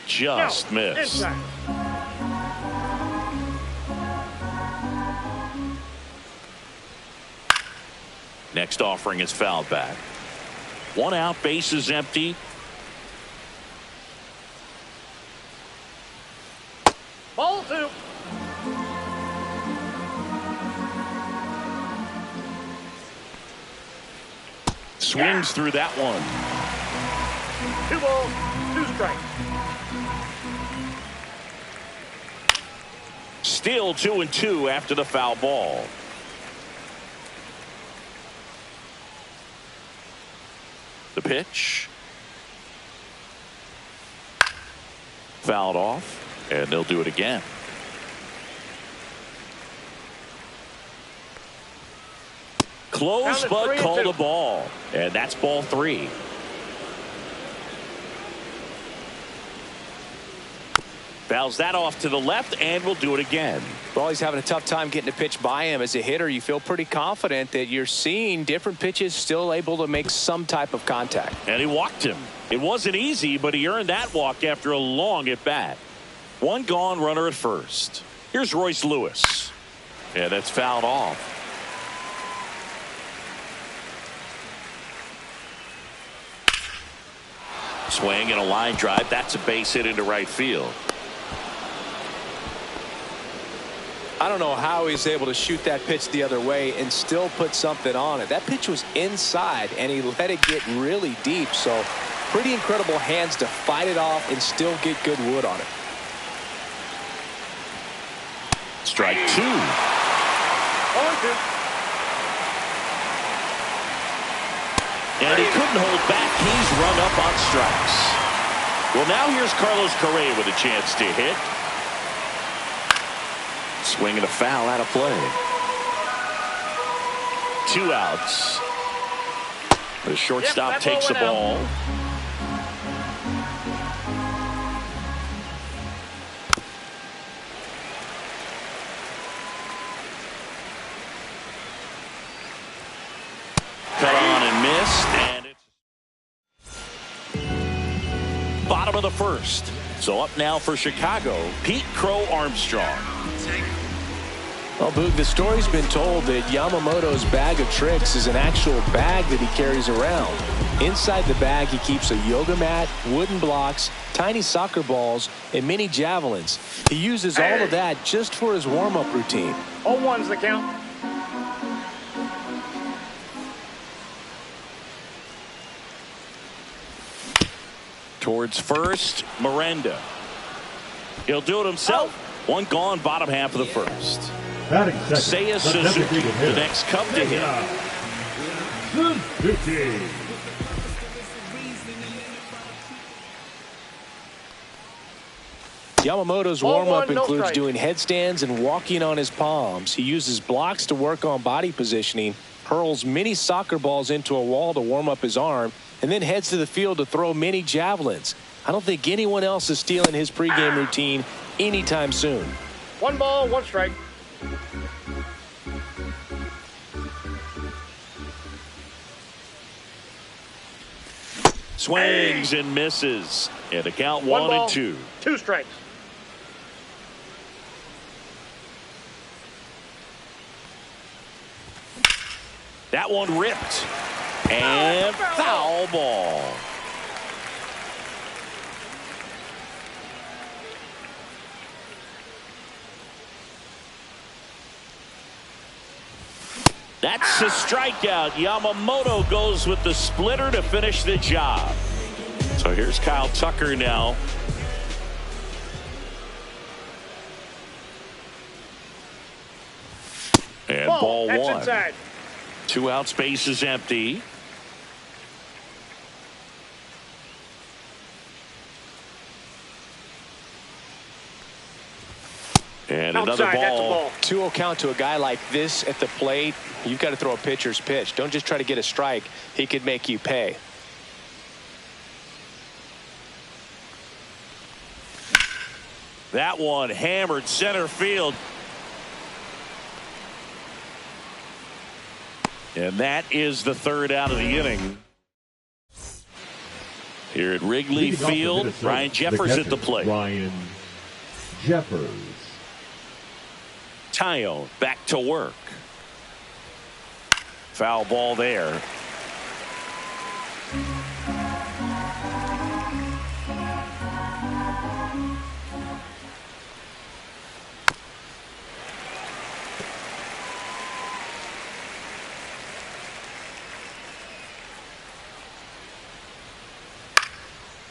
Just missed. Inside. Next offering is fouled back. 1 out, base is empty. Ball 2. Swings through that one. 2 balls, 2 strikes. Still 2-2 after the foul ball. The pitch. Fouled off, and they'll do it again. Close, but called a ball. And that's ball 3. Fouls that off to the left, and we'll do it again. Well, he's having a tough time getting a pitch by him. As a hitter, you feel pretty confident that you're seeing different pitches still able to make some type of contact. And he walked him. It wasn't easy, but he earned that walk after a long at bat. 1 gone, runner at first. Here's Royce Lewis. Yeah, that's fouled off. Swing and a line drive. That's a base hit into right field. I don't know how he's able to shoot that pitch the other way and still put something on it. That pitch was inside, and he let it get really deep. So pretty incredible hands to fight it off and still get good wood on it. Strike 2. 0-2. And he couldn't hold back. He's run up on strikes. Well, now here's Carlos Correa with a chance to hit. Swing and a foul out of play. 2 outs. The shortstop takes the ball. Cut on and missed, and it's bottom of the first. So up now for Chicago, Pete Crow Armstrong. Well, Boog, the story's been told that Yamamoto's bag of tricks is an actual bag that he carries around. Inside the bag, he keeps a yoga mat, wooden blocks, tiny soccer balls, and mini javelins. He uses all of that just for his warm-up routine. 0-1's the count. Towards first, Miranda. He'll do it himself. 1 gone, bottom half of the first. Seiya Suzuki, the next Cub to hit. Yamamoto's warm-up includes doing headstands and walking on his palms. He uses blocks to work on body positioning, hurls mini soccer balls into a wall to warm up his arm, and then heads to the field to throw mini javelins. I don't think anyone else is stealing his pregame routine anytime soon. 1 ball, 1 strike. Swings and misses. And the count 1 1 ball, and 2. 2 strikes. That one ripped. And foul ball. That's a strikeout. Yamamoto goes with the splitter to finish the job. So here's Kyle Tucker now. And ball that's 1. inside. 2 out, space is empty. And another Outside, that's a ball. ball. 2-0 count to a guy like this at the plate. You've got to throw a pitcher's pitch. Don't just try to get a strike. He could make you pay. That one hammered center field. And that is the 3rd out of the inning. Here at Wrigley Field, Ryan Jeffers at the plate. Ryan Jeffers. Taillon back to work. Foul ball there.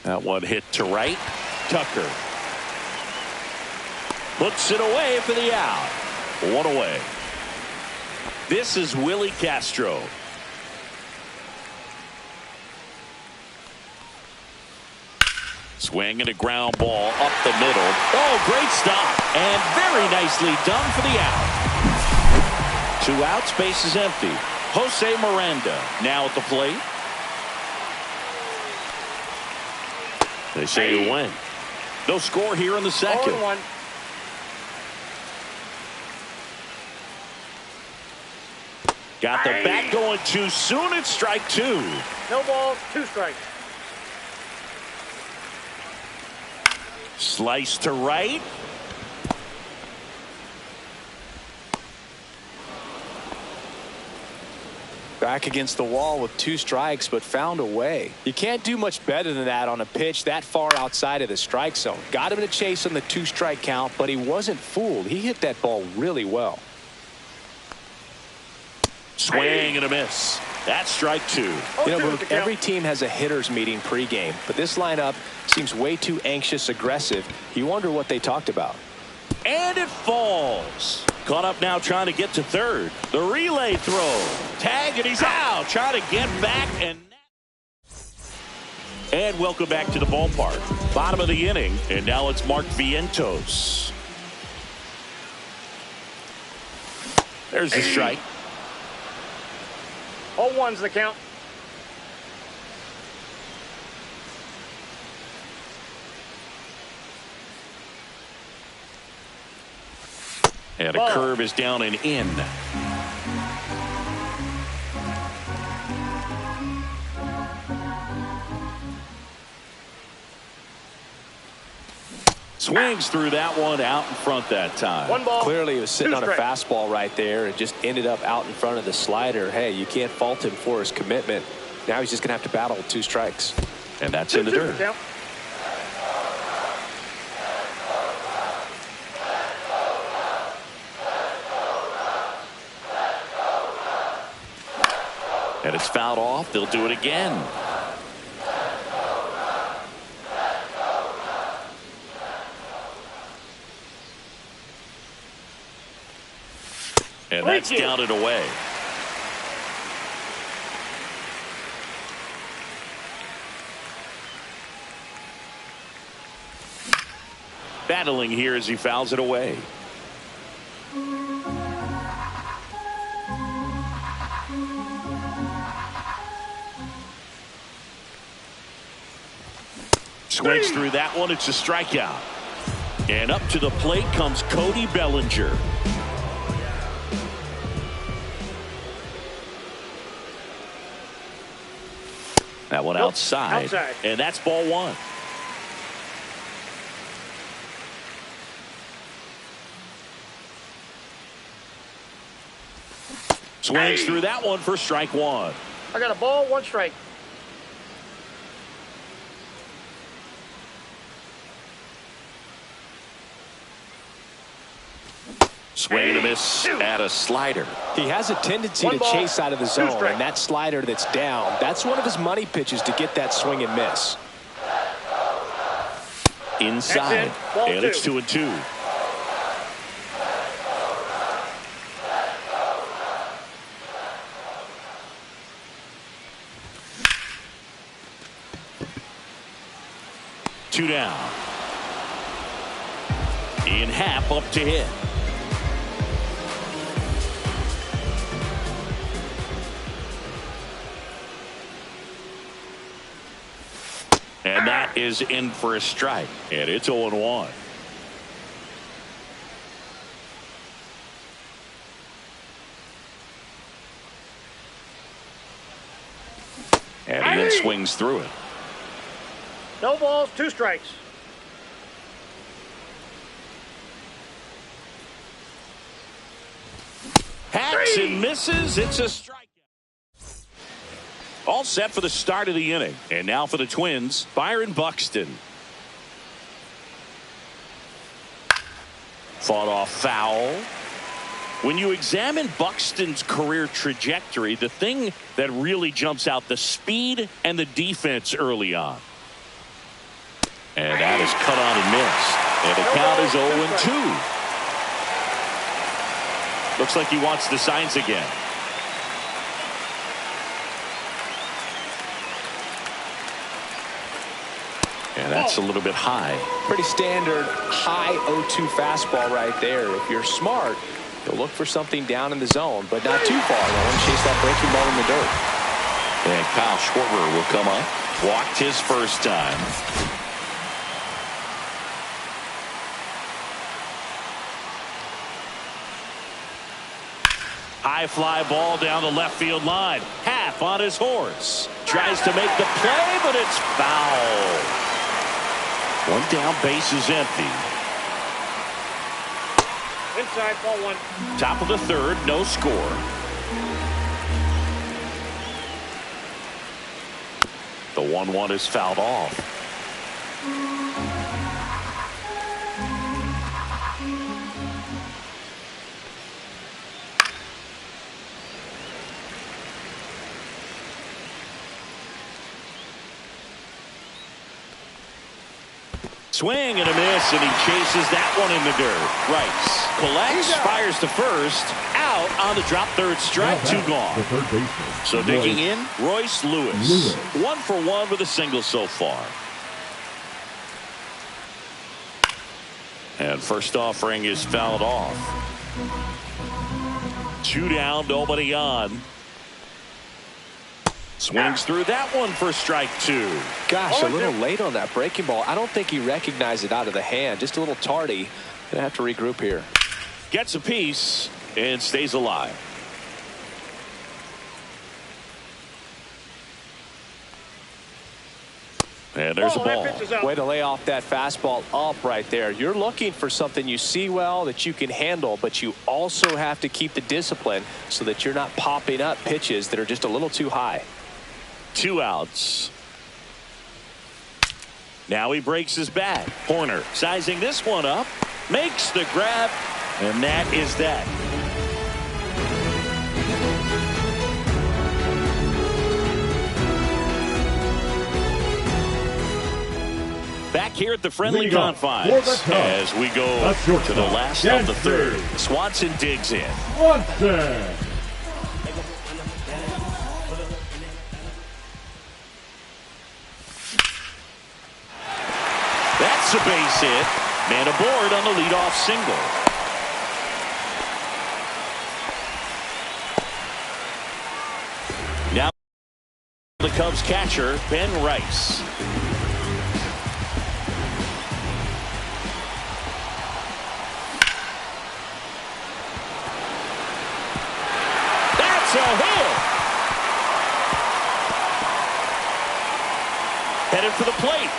That one hit to right. Tucker puts it away for the out. One away. This is Willie Castro. Swing and a ground ball up the middle. Oh, great stop. And very nicely done for the out. 2 outs, base is empty. Jose Miranda now at the plate. They say when. No score here in the second. 0-1. Got the bat going too soon. It's strike 2. No balls, 2 strikes. Slice to right. Back against the wall with 2 strikes, but found a way. You can't do much better than that on a pitch that far outside of the strike zone. Got him in a chase on the 2-strike count, but he wasn't fooled. He hit that ball really well. Swing and a miss. That's strike 2. You know, Luke, every team has a hitters meeting pregame, but this lineup seems way too anxious, aggressive. You wonder what they talked about. And it falls. Caught up now trying to get to third. The relay throw. Tag and he's out. Trying to get back and welcome back to the ballpark. Bottom of the inning. And now it's Mark Vientos. There's the strike. 0-1's the count. And a curve is down and in. Swings through that one, out in front that time. 1 ball. Clearly he was sitting 2 on a strikes. fastball right there and just ended up out in front of the slider. Hey, you can't fault him for his commitment. Now he's just going to have to battle with 2 strikes. And that's in the dirt. Count. And it's fouled off. They'll do it again. And that's counted away. Battling here as he fouls it away. Swings through that one. It's a strikeout. And up to the plate comes Cody Bellinger. That one outside. And that's ball 1. Swings through that one for strike 1. I got a ball, 1 strike. Swing and a miss at a slider. He has a tendency to chase out of the zone, and that slider that's down, that's one of his money pitches to get that swing and miss. Inside, and it's 2-2. Two down. Ian Happ up to hit. And that is in for a strike. And it's 0-1. And Ian swings through it. No balls, 2 strikes. Hacks and misses. It's a strikeout. All set for the start of the inning. And now for the Twins, Byron Buxton. Fought off foul. When you examine Buxton's career trajectory, the thing that really jumps out, the speed and the defense early on. And that is cut on and missed. And the count is 0-2. Looks like he wants the signs again. And that's a little bit high. Pretty standard high 0-2 fastball right there. If you're smart, you'll look for something down in the zone, but not too far. You want to chase that breaking ball in the dirt. And Kyle Schwarber will come up. Walked his first time. High fly ball down the left field line. Half on his horse. Tries to make the play, but it's foul. One down, base is empty. Inside, ball 1. Top of the third, no score. The 1-1 is fouled off. Swing and a miss, and he chases that one in the dirt. Rice collects, fires to first, out on the drop, third strike, 2 gone. The third baseman. So digging in, Royce Lewis. 1 for 1 with a single so far. And first offering is fouled off. 2 down, nobody on. Swings through that one for strike 2. Gosh, a little late on that breaking ball. I don't think he recognized it out of the hand. Just a little tardy. Gonna have to regroup here. Gets a piece and stays alive. And there's a ball. Way to lay off that fastball up right there. You're looking for something you see well that you can handle, but you also have to keep the discipline so that you're not popping up pitches that are just a little too high. 2 outs. Now he breaks his bat. Horner sizing this one up, makes the grab, and that is that. Back here at the friendly confines as we go to the last of the third. Swanson digs in. Swanson. That's a base hit. Man aboard on the leadoff single. Now the Cubs catcher, Ben Rice. That's a hit. Headed for the plate.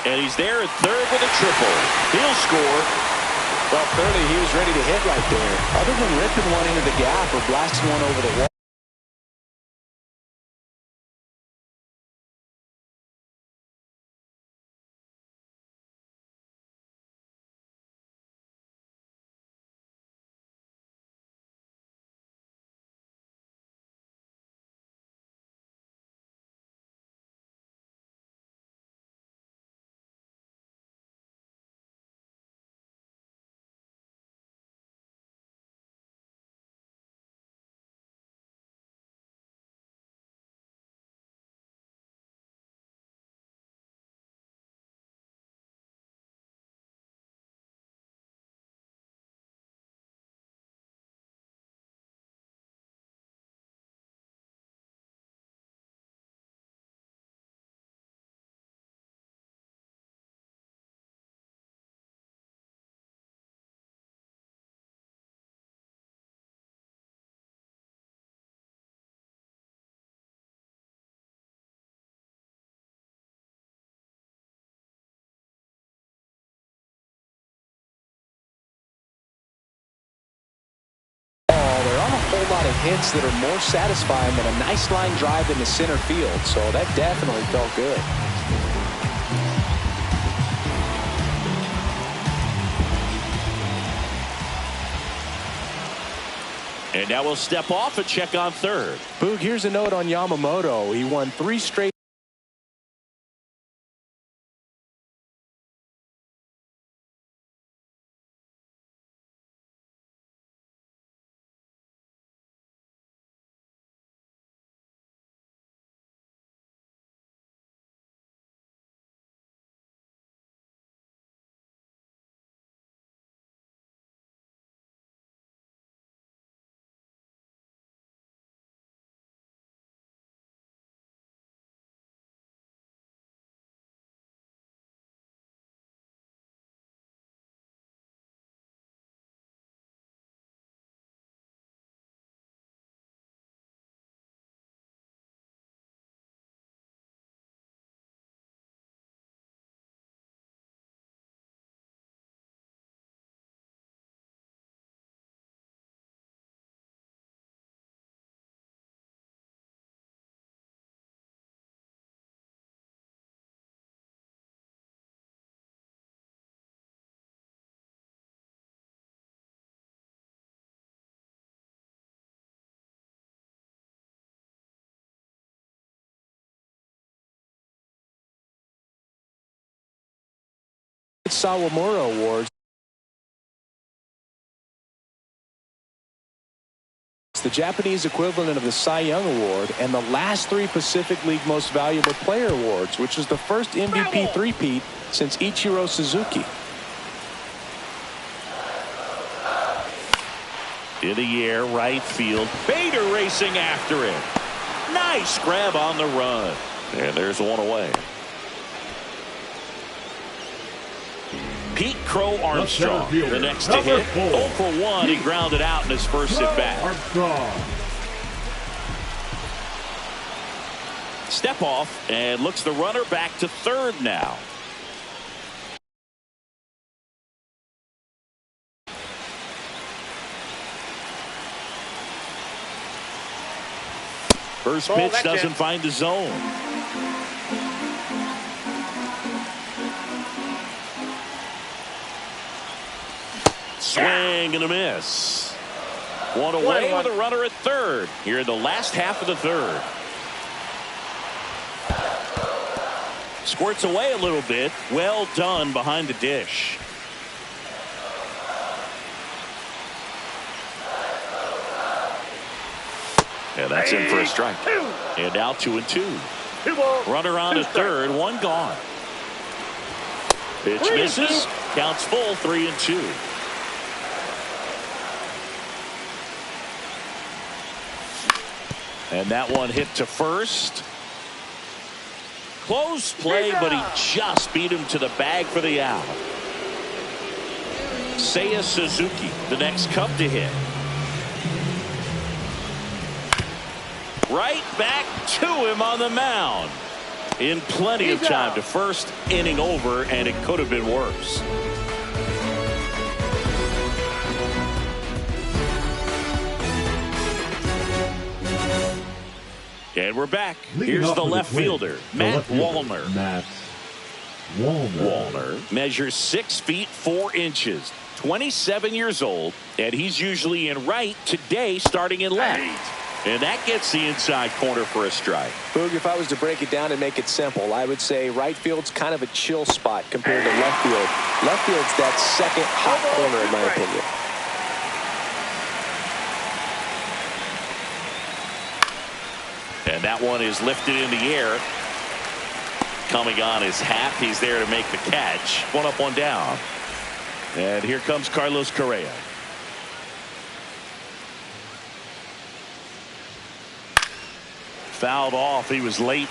And he's there at third with a triple. He'll score. Well, clearly he was ready to hit right there. Other than ripping one into the gap or blasting one over the wall. hits that are more satisfying than a nice line drive into center field. So that definitely felt good. And now we'll step off and check on third. Boog, here's a note on Yamamoto. He won 3 straight. Sawamura Awards. It's the Japanese equivalent of the Cy Young Award and the last 3 Pacific League Most Valuable Player Awards, which is the first MVP three-peat since Ichiro Suzuki. In the air, right field. Bader racing after it. Nice grab on the run. And there's one away. Pete Crow Armstrong, the next to hit. 0 for 1. He grounded out in his first at bat. Step off and looks the runner back to third now. First pitch doesn't find the zone. Swing and a miss. One away with a runner at third here in the last half of the third. Squirts away a little bit. Well done behind the dish. And that's in for a strike. And now 2-2. Runner on at third, 1 gone. Pitch misses. Counts full, 3-2. And that one hit to first. Close play, but he just beat him to the bag for the out. Seiya Suzuki, the next Cub to hit. Right back to him on the mound. In plenty of time to first, inning over, and it could have been worse. And we're back. Here's the left fielder, Matt Wallner. Wallner measures 6 feet 4 inches, 27 years old, and he's usually in right, today starting in left. And that gets the inside corner for a strike. Boog, if I was to break it down and make it simple, I would say right field's kind of a chill spot compared to left field. Left field's that second hot corner in my opinion. And that one is lifted in the air. Coming on his hat. He's there to make the catch. 1 up, 1 down. And here comes Carlos Correa. Fouled off. He was late.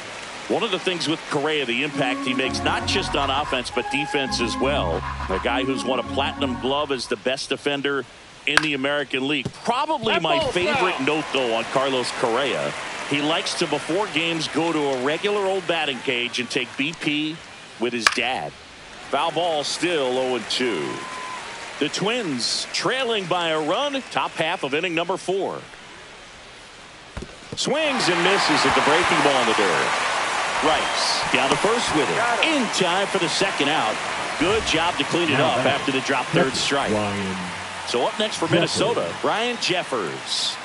One of the things with Correa, the impact he makes, not just on offense, but defense as well. A guy who's won a platinum glove as the best defender in the American League. Probably my favorite note, though, on Carlos Correa. He likes to, before games, go to a regular old batting cage and take BP with his dad. Foul ball, still 0-2. The Twins trailing by a run, top half of inning number 4. Swings and misses at the breaking ball in the dirt. Rice down to first with it. In time for the second out. Good job to clean it up after the drop third strike. So up next for Minnesota, Ryan Jeffers.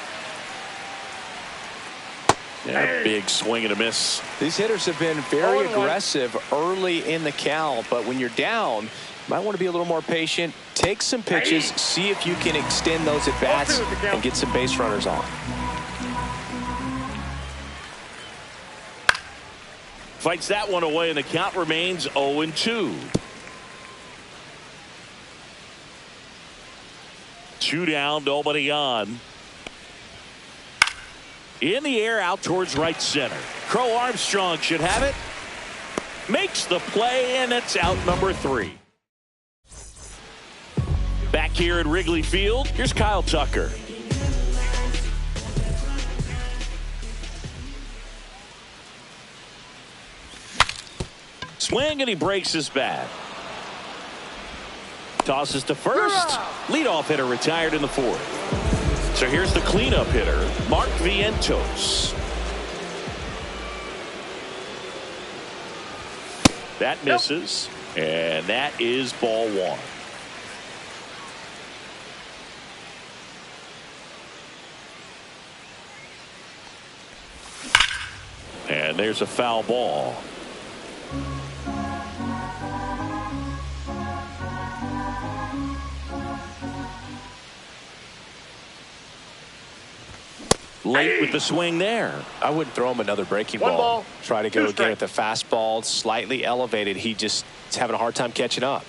Yeah, big swing and a miss. These hitters have been very aggressive early in the count, but when you're down, you might want to be a little more patient. Take some pitches, see if you can extend those at bats and get some base runners on. Fights that one away, and the count remains 0-2. 2 down, nobody on. In the air, out towards right center. Crow Armstrong should have it. Makes the play, and it's out number 3. Back here at Wrigley Field, here's Kyle Tucker. Swing, and he breaks his bat. Tosses to first. Leadoff hitter retired in the 4th. So here's the cleanup hitter, Mark Vientos. That misses, and that is ball 1. And there's a foul ball. Late with the swing there. I wouldn't throw him another breaking ball. Try to go again with the fastball, slightly elevated. He just is having a hard time catching up.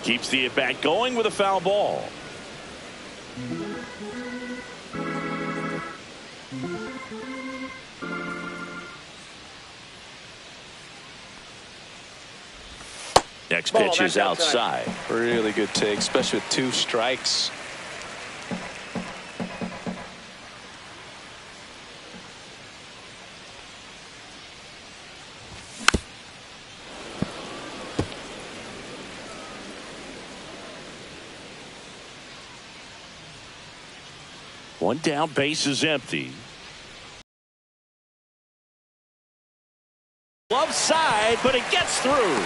Keeps the at-bat going with a foul ball. Next pitch is outside. Really good take, especially with 2 strikes. One down, base is empty. Left side, but it gets through.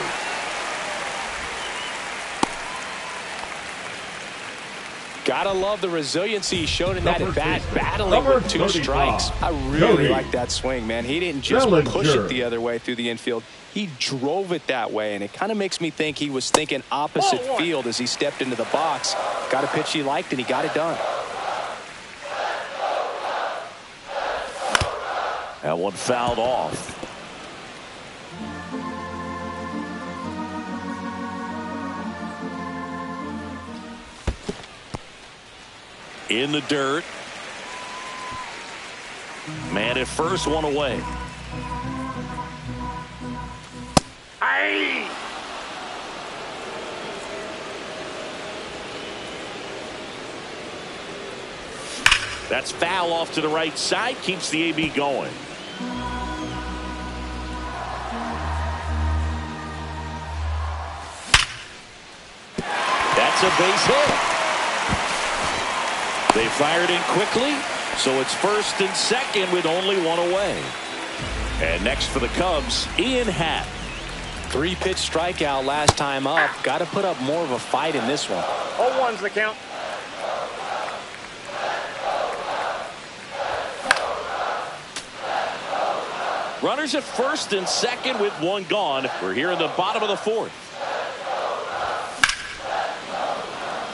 Gotta love the resiliency he showed in that at bat, battling with 2 strikes. I really like that swing, man. He didn't just push it the other way through the infield. He drove it that way, and it kind of makes me think he was thinking opposite field as he stepped into the box. Got a pitch he liked, and he got it done. That one fouled off. In the dirt. Man at first, one away. Aye. That's foul off to the right side. Keeps the AB going. That's a base hit. They fired in quickly, so it's first and second with only one away. And next for the Cubs, Ian Happ. 3-pitch strikeout last time up. Got to put up more of a fight in this one. 0-1's the count. Runners at first and second with one gone. We're here in the bottom of the 4th.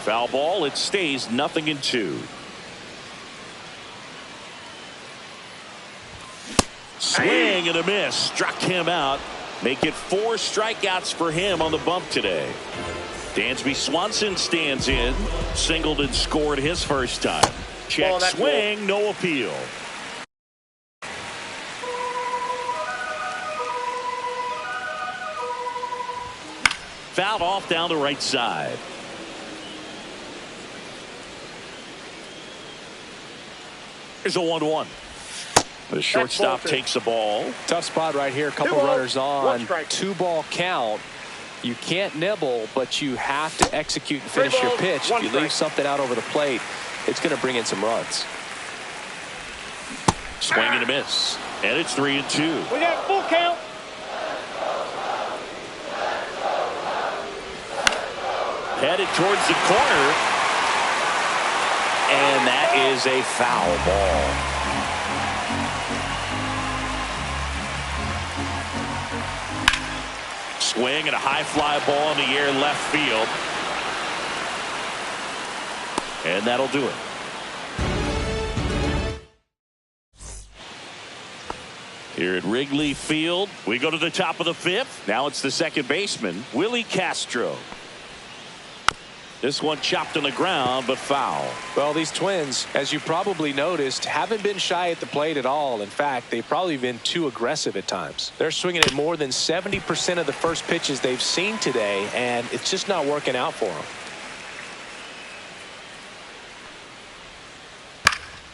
Foul ball. It stays 0-2. Swing and a miss. Struck him out. Make it 4 strikeouts for him on the bump today. Dansby Swanson stands in. Singled and scored his first time. Check swing. No appeal. Fouled off down the right side. Here's a 1-1. The shortstop takes the ball. Tough spot right here. Couple runners on. 2-ball count. You can't nibble, but you have to execute and finish your pitch. If you leave something out over the plate, it's going to bring in some runs. Swing and a miss. And it's 3-2. We got full count. Headed towards the corner. And that is a foul ball. Swing and a high fly ball in the air left field. And that'll do it. Here at Wrigley Field, we go to the top of the fifth. Now it's the second baseman, Willie Castro. This one chopped on the ground, but foul. Well, these Twins, as you probably noticed, haven't been shy at the plate at all. In fact, they've probably been too aggressive at times. They're swinging at more than 70% of the first pitches they've seen today, and it's just not working out for them.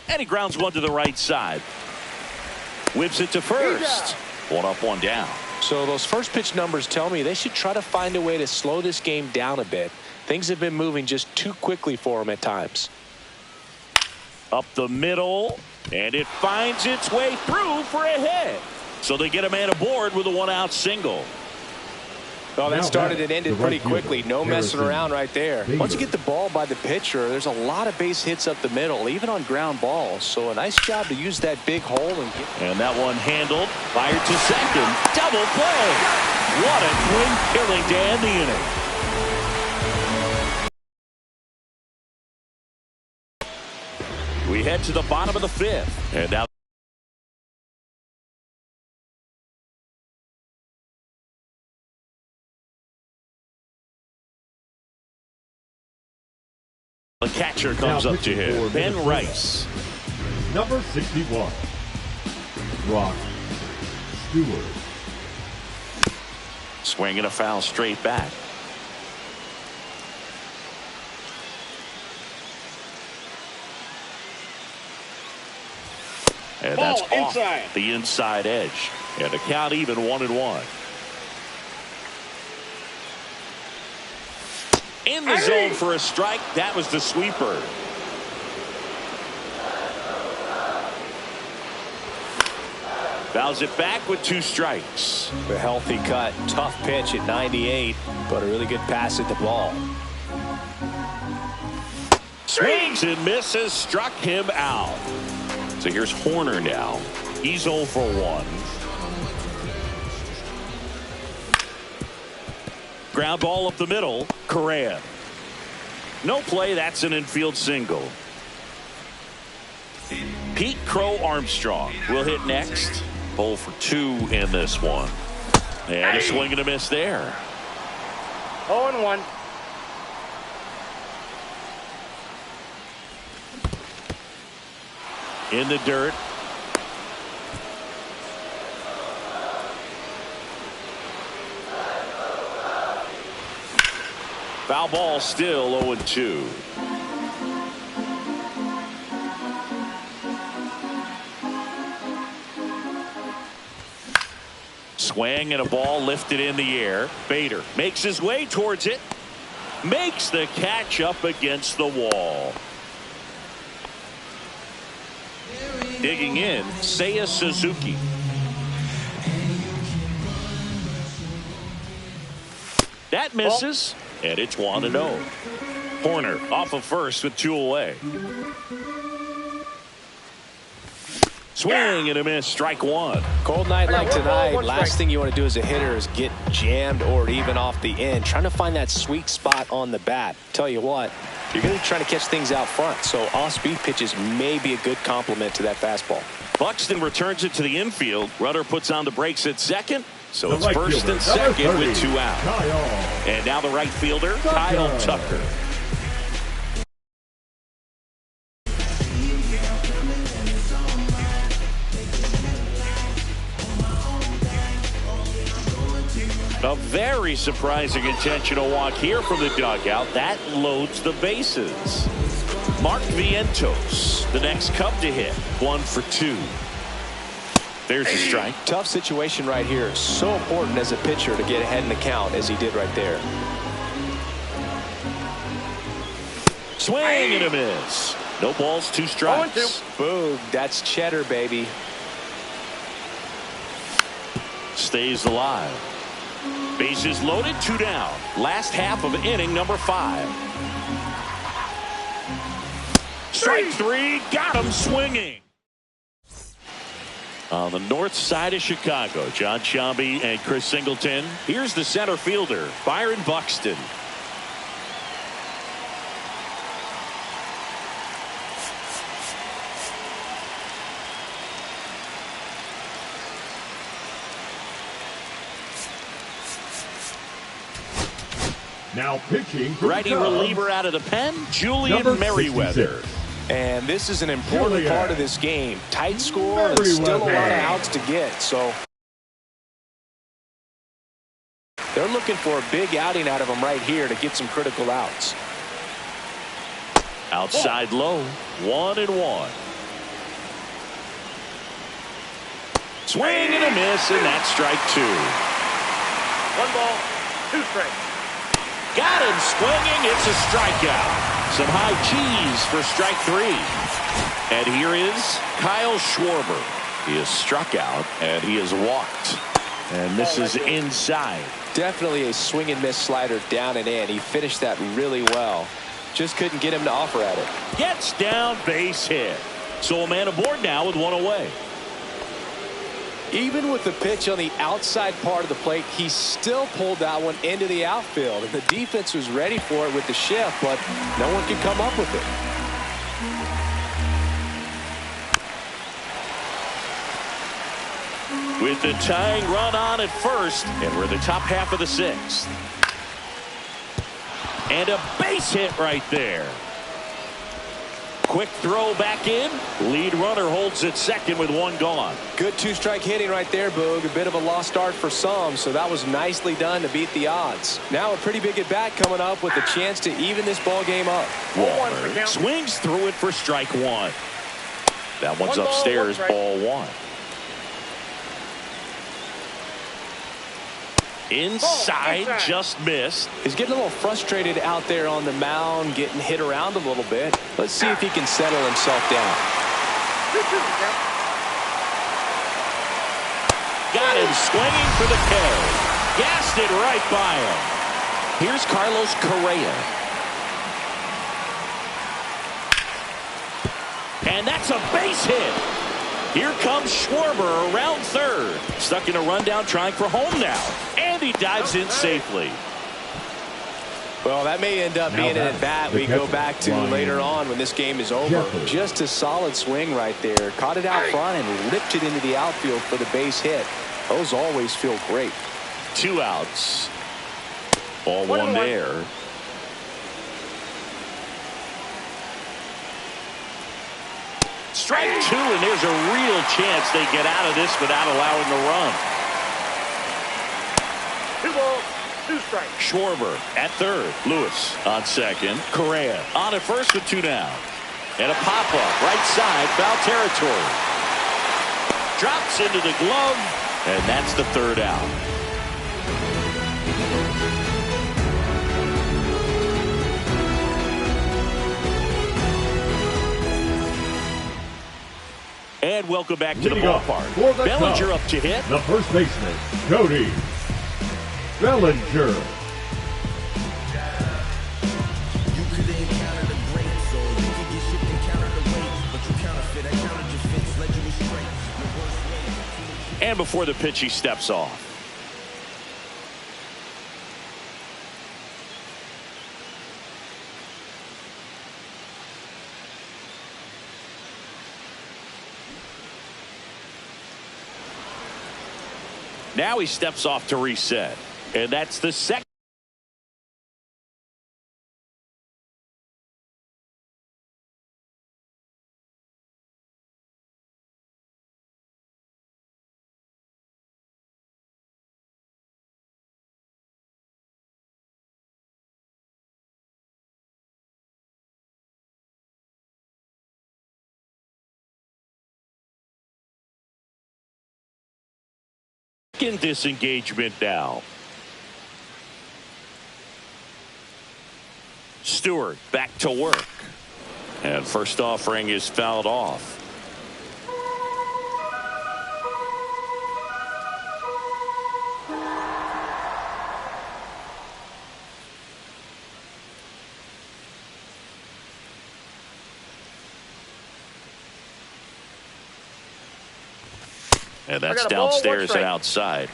And he grounds one to the right side. Whips it to first. One up, one down. So those first pitch numbers tell me they should try to find a way to slow this game down a bit. Things have been moving just too quickly for them at times. Up the middle, and it finds its way through for a hit. So they get a man aboard with a one-out single. Well, that started and ended pretty quickly. No messing around right there. Once you get the ball by the pitcher, there's a lot of base hits up the middle, even on ground balls. So a nice job to use that big hole. And that one handled, fired to second. Double play. What a twin killing to end the inning. We head to the bottom of the fifth. And now the catcher comes up to him. Ben Rice. Number 61. Brock Stewart. Swinging a foul straight back. And that's off the inside edge. And the count even 1-1. In the zone for a strike. That was the sweeper. Fouls it back with 2 strikes. A healthy cut. Tough pitch at 98, but a really good pass at the ball. Swings and misses. Struck him out. So here's Horner now. He's 0 for 1. Ground ball up the middle. Correa. No play. That's an infield single. Pete Crow Armstrong will hit next. 0 for 2 in this one. And a swing and a miss there. 0-1. In the dirt. Foul ball, still 0-2. Swing and a ball lifted in the air. Bader makes his way towards it. Makes the catch up against the wall. Digging in, Seiya Suzuki. That misses, and it's 1-0. Horner off of first with 2 away. Swing and a miss, strike 1. Cold night like tonight, last thing you want to do as a hitter is get jammed or even off the end. Trying to find that sweet spot on the bat. Tell you what, you're going to be trying to catch things out front, so off-speed pitches may be a good complement to that fastball. Buxton returns it to the infield. Runner puts on the brakes at second, so it's first and second with 2 out. And now the right fielder, Kyle Tucker. A very surprising intentional walk here from the dugout. That loads the bases. Mark Vientos, the next Cub to hit. 1 for 2. There's a strike. Tough situation right here. So important as a pitcher to get ahead in the count as he did right there. Swing and a miss. No balls, 2 strikes. Boom. That's cheddar, baby. Stays alive. Bases loaded, 2 down. Last half of inning number 5. Strike 3. Got him swinging. On the north side of Chicago, John Sciambi and Chris Singleton. Here's the center fielder, Byron Buxton. Now pitching for Righty the Cubs, reliever out of the pen, Julian number Merriweather. 66. And this is an important part of this game. Tight score and still a lot of outs to get. So they're looking for a big outing out of him right here to get some critical outs. Outside low, 1-1. Swing and a miss, and that's strike 2. 1 ball, 2 strikes. Got him swinging. It's a strikeout. Some high cheese for strike 3. And here is Kyle Schwarber. He is struck out and he is walked. And this is inside. Definitely a swing and miss slider down and in. He finished that really well. Just couldn't get him to offer at it. Gets down, base hit. So a man aboard now with 1 away. Even with the pitch on the outside part of the plate, he still pulled that one into the outfield. And the defense was ready for it with the shift, but no one could come up with it. With the tying run on at first, and we're in the top half of the 6th. And a base hit right there. Quick throw back in. Lead runner holds at second with 1 gone. Good 2-strike hitting right there, Boog. A bit of a lost start for some, so that was nicely done to beat the odds. Now a pretty big at-bat coming up with a chance to even this ball game up. Waller swings through it for strike 1. That one's upstairs, ball 1. Inside, just missed. He's getting a little frustrated out there on the mound, getting hit around a little bit. Let's see if he can settle himself down. Got him swinging for the K. Gassed it right by him. Here's Carlos Correa. And that's a base hit. Here comes Schwarber around third. Stuck in a rundown trying for home now. And he dives in safely. Well, that may end up being an at-bat we go back to later on when this game is over. Just a solid swing right there. Caught it out front and ripped it into the outfield for the base hit. Those always feel great. 2 outs. Ball 1 there. Strike 2, and there's a real chance they get out of this without allowing the run. 2 balls, 2 strikes. Schwarber at third. Lewis on second. Correa on at first with 2 down. And a pop-up right side, foul territory. Drops into the glove, and that's the 3rd out. And welcome back to the ballpark. Bellinger up to hit. The first baseman, Cody Bellinger. And before the pitch, he steps off. Now he steps off to reset. And that's the second. In disengagement now. Stewart back to work. And first offering is fouled off. And that's downstairs and outside.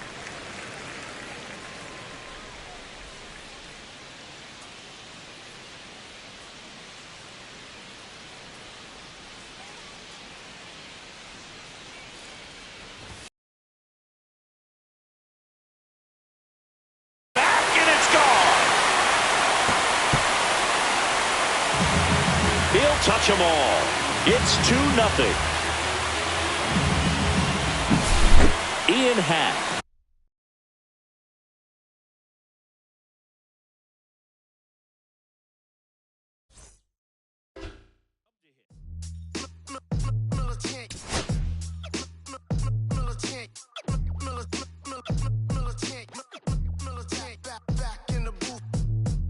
Back and it's gone. He'll touch them all. It's 2-0. Ian Happ.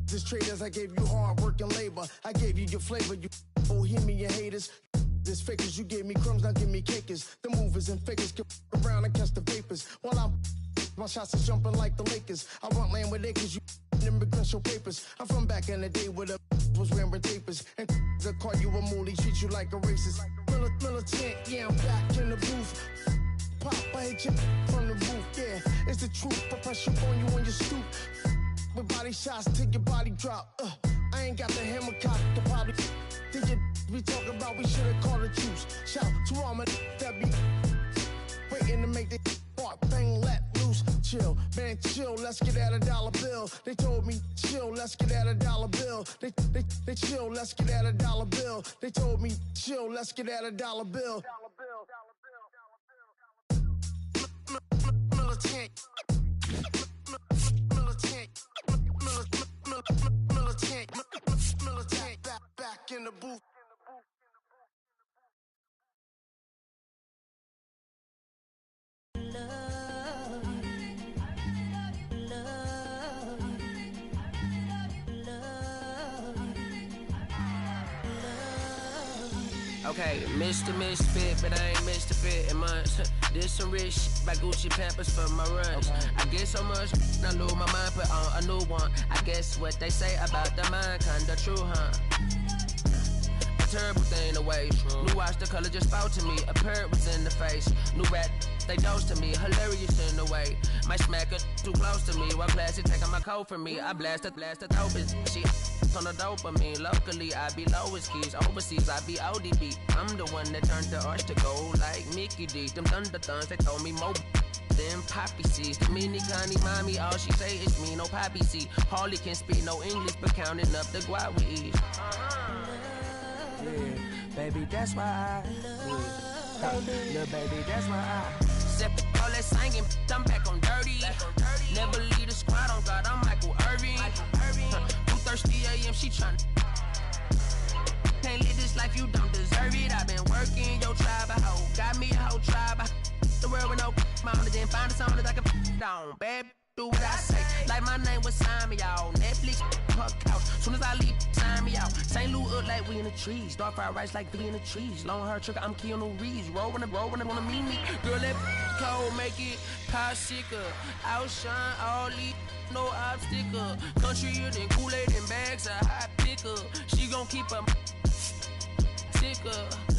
This traders, I gave you hard work and labor. I gave you your flavor. You bohemian haters. This fakers, you gave me crumbs, now give me cakers. The movers and fakers get around and catch the vapors. While my shots is jumping like the Lakers. I want land with acres, you immigrants show papers. I'm from back in the day where the was wearing tapers. And they call you a moolie, treat you like a racist. Militant, yeah, I'm back in the booth. Pop, I hit you from the roof, yeah. It's the truth, but pressure on you on your stoop. With body shots, take your body drop. I ain't got the hammer cock, the body. Think you we talk about, we should've called the troops. Shout to all my that be waiting to make the spark bang let loose. Chill, man, chill, let's get at $1 bill. They told me, chill, let's get at $1 bill. They chill, let's get at $1 bill. They told me, chill, let's get at $1 bill. Militant. Back in the booth. Okay, Mr. Misfit, but I ain't Mr. Fit in months. Did some rich shit by Gucci Pampers for my runs. Okay. I get so much, I lose my mind, put on a new one. I guess what they say about the mind, kinda true, huh? A terrible thing to waste. New watch, the color just spoke to me. A parrot was in the face. New rat, they dose to me. Hilarious in the way. My smacker too close to me. While classy taking my coat from me. I blasted open. She on the dopamine. Locally, I be lowest keys. Overseas, I be ODB. I'm the one that turned the arch to gold like Mickey D. Them thunder thuns, they told me more than poppy seeds. The mini Connie mommy, all she say is me, no poppy seed. Hardly can speak no English, but counting up the guap with ease. Yeah, baby, that's why I little baby, that's why I step all that singing, I'm back on dirty. Never leave the squad on God, I'm Michael Irving. 2:30 a.m. she tryna. Can't live this life, you don't deserve it. I've been working your tribe, a hoe. Got me a whole tribe. The world with no mama, then find a song that I can down. Bad, do what I say. Like my name was sign me out. Netflix, her couch. Soon as I leave, sign me out. St. Louis up like we in the trees. Dark fried rice like we in the trees. Long hair trigger, I'm Keanu Reeves. Rolling, wanna meet me. Girl, that cold, make it popsicle. Outshine all these. No obstacle. Country than Kool-Aid and bags of hot pickle. She gon' keep her ticker.